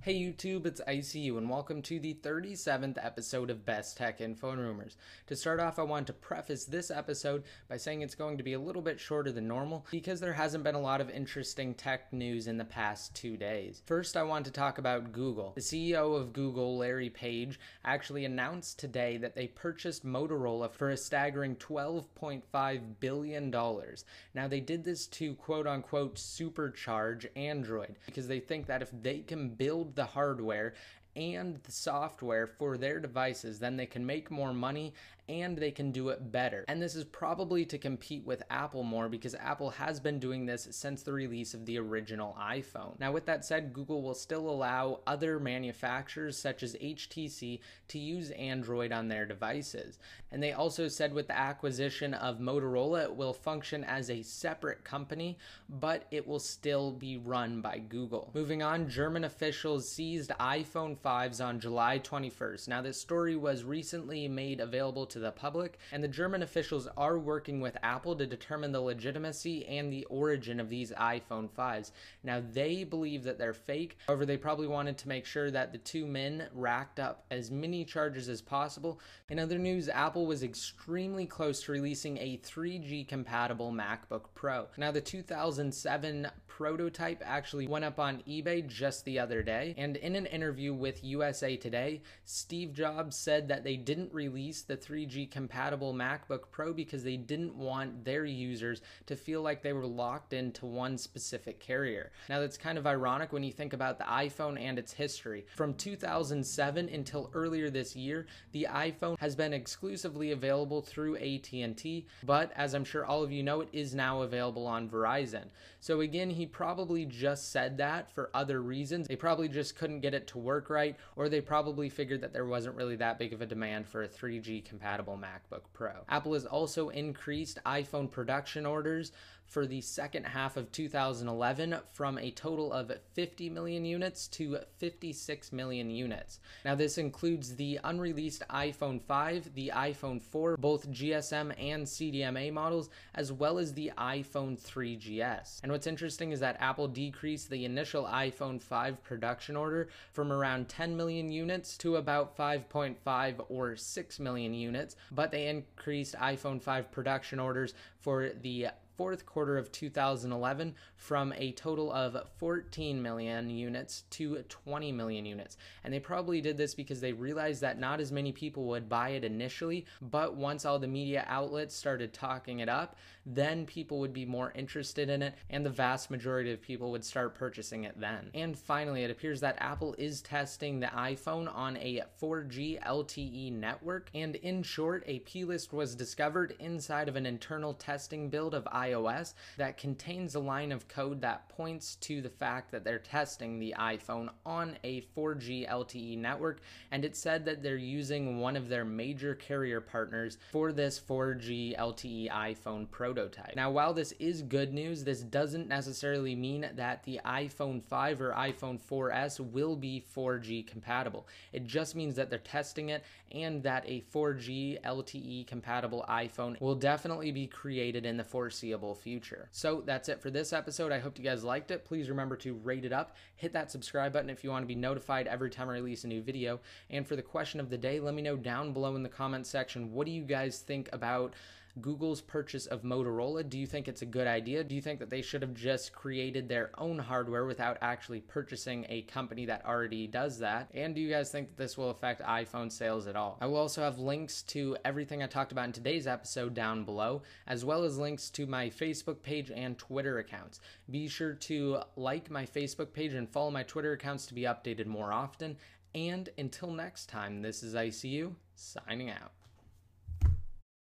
Hey YouTube, it's ICU and welcome to the 37th episode of Best Tech Info and Rumors. To start off, I want to preface this episode by saying it's going to be a little bit shorter than normal because there hasn't been a lot of interesting tech news in the past 2 days. First, I want to talk about Google. The CEO of Google, Larry Page, actually announced today that they purchased Motorola for a staggering $12.5 billion. Now, they did this to quote-unquote supercharge Android because they think that if they can build the hardware and the software for their devices, then they can make more money and they can do it better. And this is probably to compete with Apple more because Apple has been doing this since the release of the original iPhone. Now, with that said, Google will still allow other manufacturers such as HTC to use Android on their devices. And they also said with the acquisition of Motorola, it will function as a separate company, but it will still be run by Google. Moving on, German officials seized iPhone 5s on July 21st. Now, this story was recently made available to the public, and the German officials are working with Apple to determine the legitimacy and the origin of these iPhone 5s. Now, they believe that they're fake. However, they probably wanted to make sure that the two men racked up as many charges as possible. In other news, Apple was extremely close to releasing a 3G compatible MacBook Pro. Now, the 2007 prototype actually went up on eBay just the other day, and in an interview with USA Today, Steve Jobs said that they didn't release the 3G compatible MacBook Pro because they didn't want their users to feel like they were locked into one specific carrier. Now, that's kind of ironic when you think about the iPhone and its history. From 2007 until earlier this year, the iPhone has been exclusively available through AT&T, but as I'm sure all of you know, it is now available on Verizon. So again, he probably just said that for other reasons. They probably just couldn't get it to work right, or they probably figured that there wasn't really that big of a demand for a 3G compatible MacBook Pro. Apple has also increased iPhone production orders for the second half of 2011 from a total of 50 million units to 56 million units. Now, this includes the unreleased iPhone 5, the iPhone 4, both GSM and CDMA models, as well as the iPhone 3GS. And what's interesting is that Apple decreased the initial iPhone 5 production order from around 10 million units to about 5.5 or 6 million units, but they increased iPhone 5 production orders for the fourth quarter of 2011 from a total of 14 million units to 20 million units. And they probably did this because they realized that not as many people would buy it initially, but once all the media outlets started talking it up, then people would be more interested in it and the vast majority of people would start purchasing it then. And finally, it appears that Apple is testing the iPhone on a 4G LTE network, and in short, a plist was discovered inside of an internal testing build of iOS that contains a line of code that points to the fact that they're testing the iPhone on a 4G LTE network, and it said that they're using one of their major carrier partners for this 4G LTE iPhone prototype. Now, while this is good news, this doesn't necessarily mean that the iPhone 5 or iPhone 4S will be 4G compatible. It just means that they're testing it and that a 4G LTE compatible iPhone will definitely be created in the foreseeable future. So that's it for this episode. I hope you guys liked it. Please remember to rate it up, hit that subscribe button if you want to be notified every time I release a new video. And for the question of the day, let me know down below in the comment section, what do you guys think about Google's purchase of Motorola? Do you think it's a good idea? Do you think that they should have just created their own hardware without actually purchasing a company that already does that? And do you guys think that this will affect iPhone sales at all? I will also have links to everything I talked about in today's episode down below, as well as links to my Facebook page and Twitter accounts. Be sure to like my Facebook page and follow my Twitter accounts to be updated more often. And until next time, this is ICU signing out.